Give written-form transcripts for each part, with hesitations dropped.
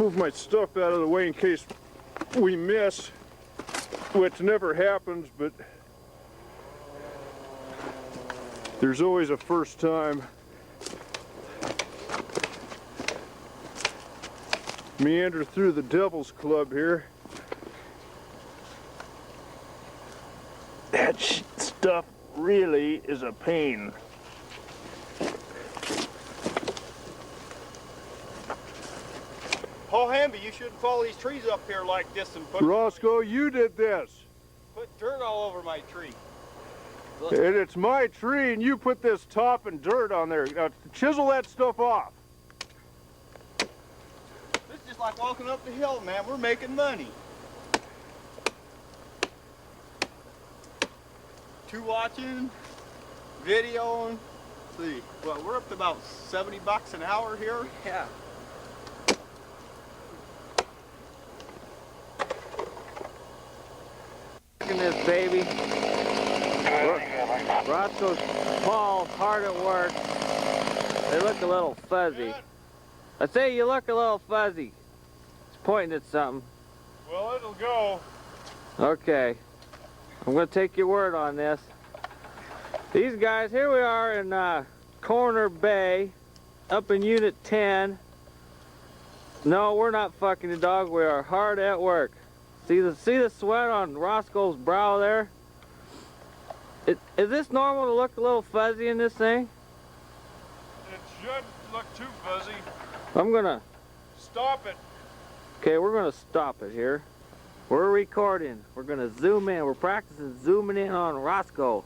move my stuff out of the way in case we miss, which never happens, but there's always a first time. Meander through the Devil's Club here. That stuff really is a pain. Paul Hamby, you shouldn't follow these trees up here like this and put Roscoe, you did this. Put dirt all over my tree. And it's my tree, and you put this top and dirt on there. Now, chisel that stuff off. This is just like walking up the hill, man. We're making money. 2 watching, videoing. Let's see, well, we're up to about 70 bucks an hour here. Yeah. Look at this, baby. Roscoe's Paul, hard at work. They look a little fuzzy. I say you look a little fuzzy. It's pointing at something. Well, it'll go. Okay. I'm going to take your word on this. These guys, here we are in Corner Bay, up in Unit 10. No, we're not fucking the dog. We are hard at work. See the sweat on Roscoe's brow there? Is this normal to look a little fuzzy in this thing? It should look too fuzzy. I'm gonna Stop it. Okay, we're gonna stop it here. We're recording. We're gonna zoom in. We're practicing zooming in on Roscoe.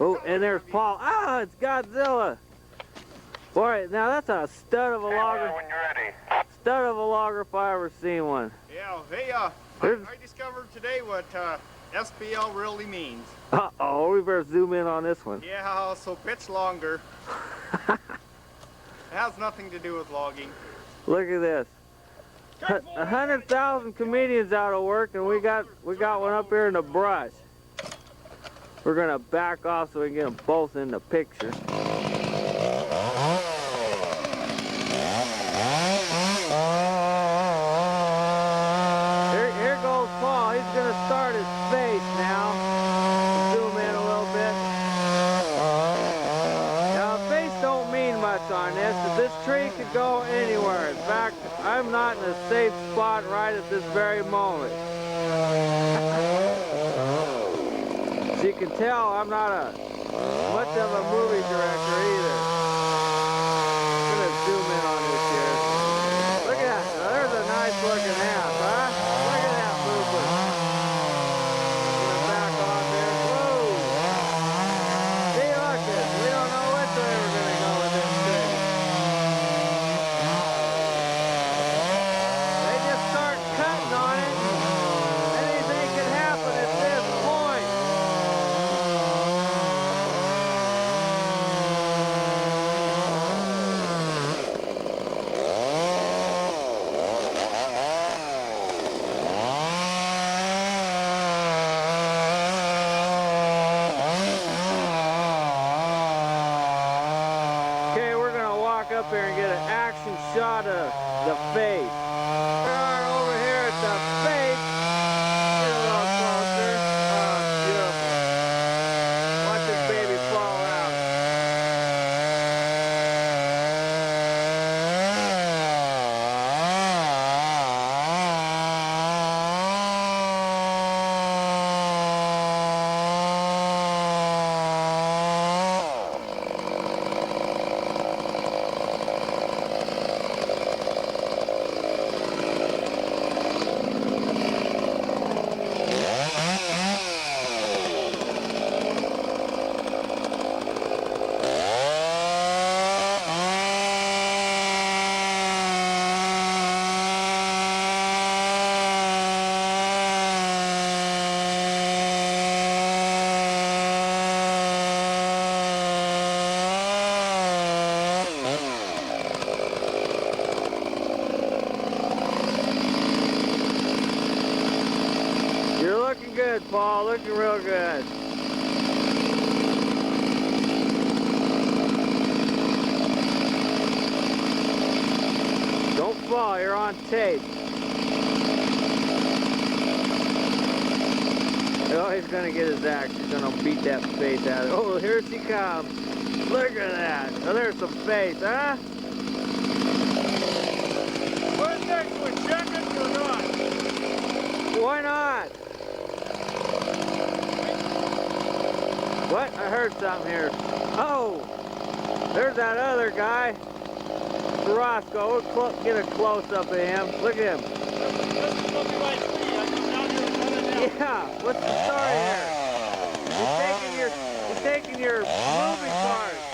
Oh, and there's Paul. Ah, it's Godzilla. Boy, now that's a stud of a logger. When you're ready. Stud of a logger if I ever seen one. Yeah, hey, I discovered today what SPL really means. Uh-oh, we better zoom in on this one. Yeah, so pitch longer. It has nothing to do with logging. Look at this. 100,000 comedians out of work, and we got one up here in the brush. We're gonna back off so we can get them both in the picture. Here goes Paul. He's gonna start his face now. Zoom in a little bit. Now, face don't mean much on this, but this tree could go anywhere. In fact, I'm not in a safe spot right at this very moment. As you can tell, I'm not much of a movie director either. I'm gonna zoom in on this here. Look at that. Now, there's a nice looking half, huh? Look at that movement. Gonna back off there. Whoa! See, look at this. We don't know which way we're gonna go with this thing. They just start cutting on it. Anything can happen at this point. Okay, we're gonna walk up here and get an action shot of the face. We are over here at the face. Get a little closer. Oh, beautiful. Watch this baby fall out. You're looking good, Paul. Looking real good. Don't fall. You're on on tape. Oh, he's gonna get his axe. He's gonna beat that face out of it. Oh, here she comes. Look at that. Oh, there's some face, huh? What next? We check it or not? Why not? What? I heard something here. Oh, there's that other guy. Roscoe. We'll get a close-up of him. Look at him. Yeah, what's the story here? You're taking your movie parts.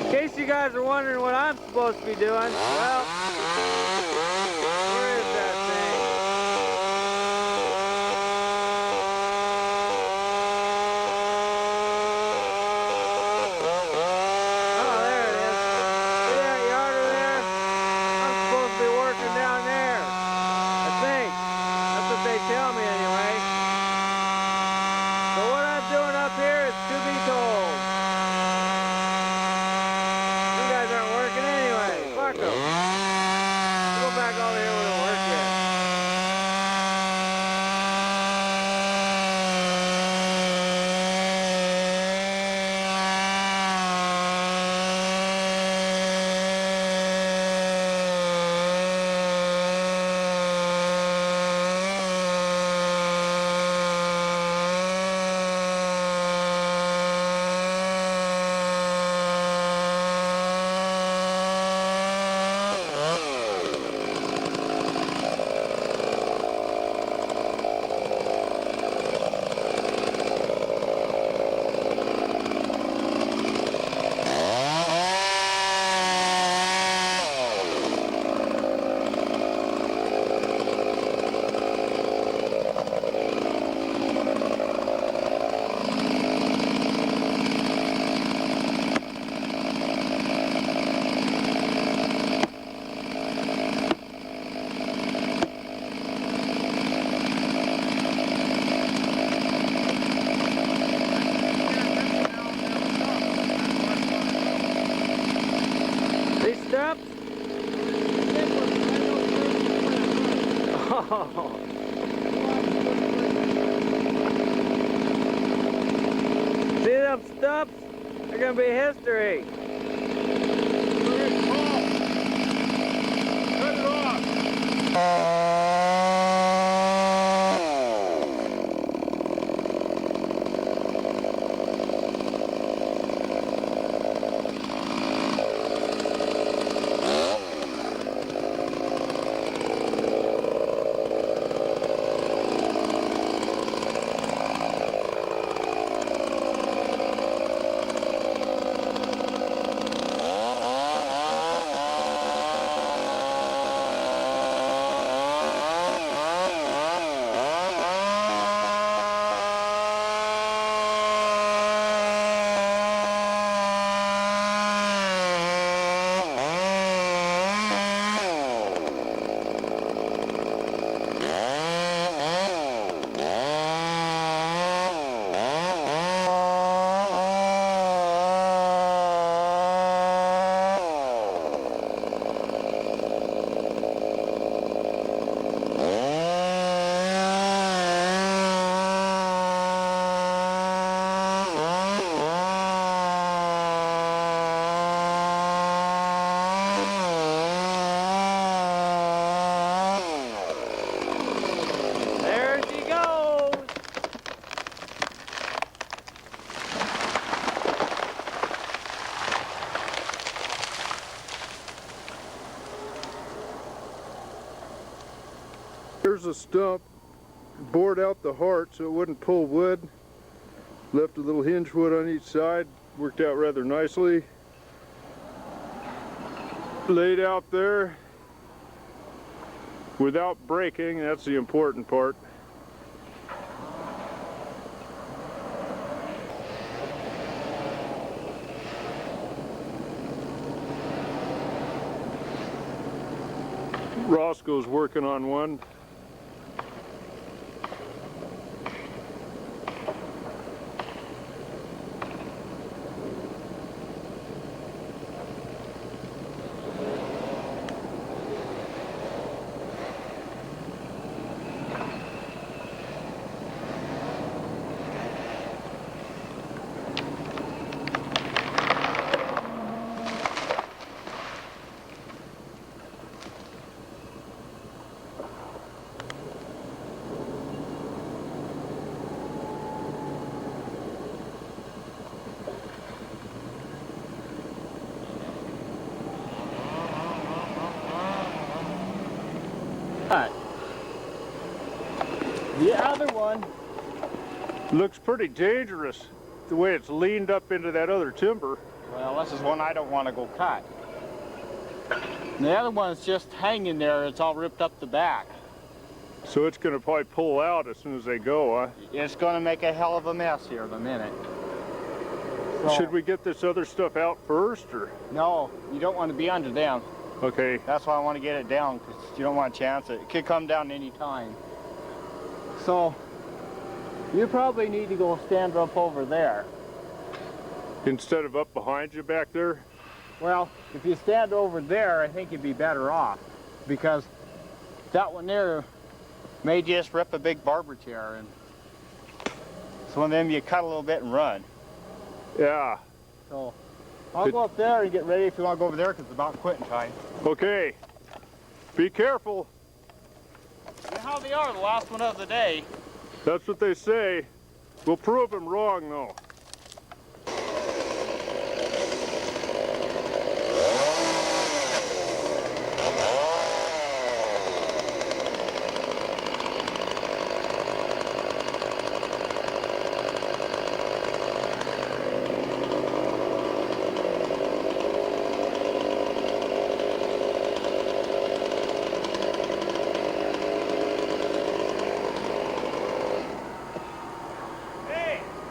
In case you guys are wondering what I'm supposed to be doing, well, where is that thing? Oh, there it is. See that yard over there? I'm supposed to be working down there. I think. That's what they tell me anyway. So what I'm doing up here is to be told. You guys aren't working anyway. Fuck them. Go back over here where they work yet. These steps? Oh. See them steps? They're gonna be history. Cut it off. There she goes. Here's a stump. Bored out the heart so it wouldn't pull wood. Left a little hinge wood on each side. Worked out rather nicely. Laid out there without breaking. That's the important part. Roscoe's working on one. one? Looks pretty dangerous the way it's leaned up into that other timber. Well, this is one I don't want to go cut. And the other one's just hanging there. It's all ripped up the back. So it's going to probably pull out as soon as they go, huh? It's going to make a hell of a mess here in a minute. So, Should we get this other stuff out first, or? No, you don't want to be under them. Okay. That's why I want to get it down, because you don't want to chance it. It could come down any time. So, you probably need to go stand up over there. Instead of up behind you back there? Well, if you stand over there, I think you'd be better off, because that one there may just rip a big barber chair, and so one of them you cut a little bit and run. Yeah. So I'll go up there and get ready if you want to go over there, because it's about quitting time. Okay. Be careful. You know how they are, the last one of the day. That's what they say. We'll prove them wrong, though.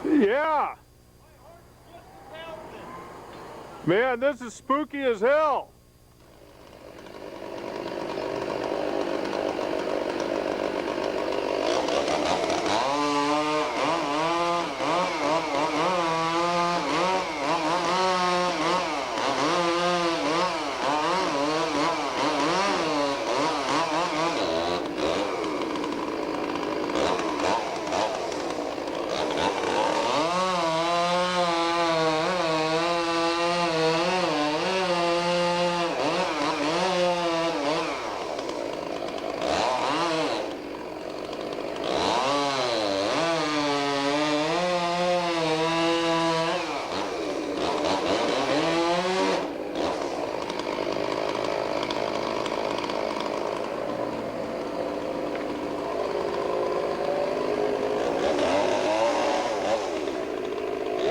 Yeah. Man, this is spooky as hell.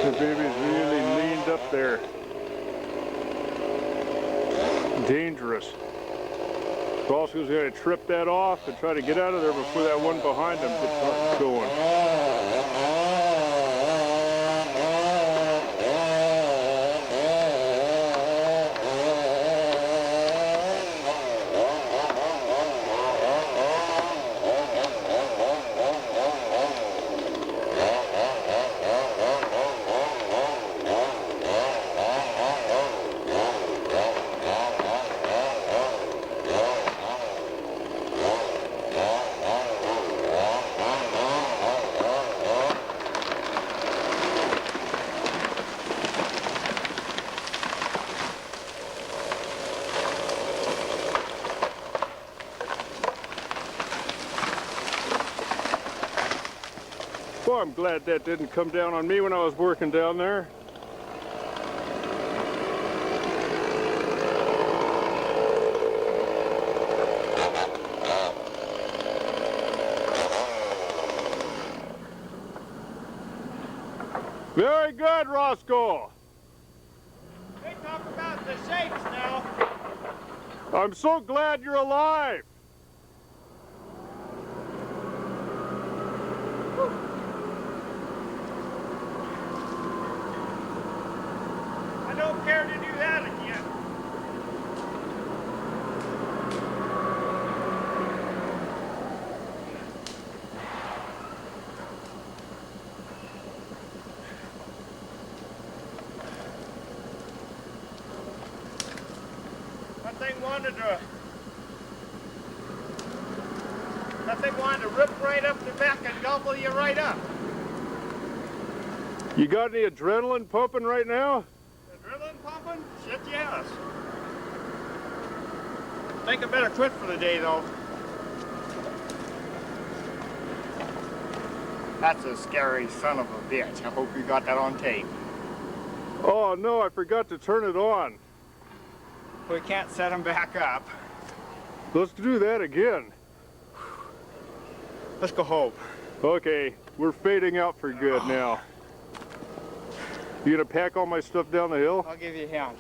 The baby's really leaned up there. Dangerous. Roscoe's going to trip that off and try to get out of there before that one behind him gets going. Well, I'm glad that didn't come down on me when I was working down there. Very good, Roscoe. They talk about the shapes now. I'm so glad you're alive. I don't care to do that again. That thing wanted to rip right up the back and gobble you right up. You got any adrenaline pumping right now? Adrenaline pumping? Shit, yes. I think I better quit for the day, though. That's a scary son of a bitch. I hope you got that on tape. Oh no, I forgot to turn it on. We can't set them back up. Let's do that again. Let's go home. Okay, we're fading out for good now. You gonna pack all my stuff down the hill? I'll give you a hand.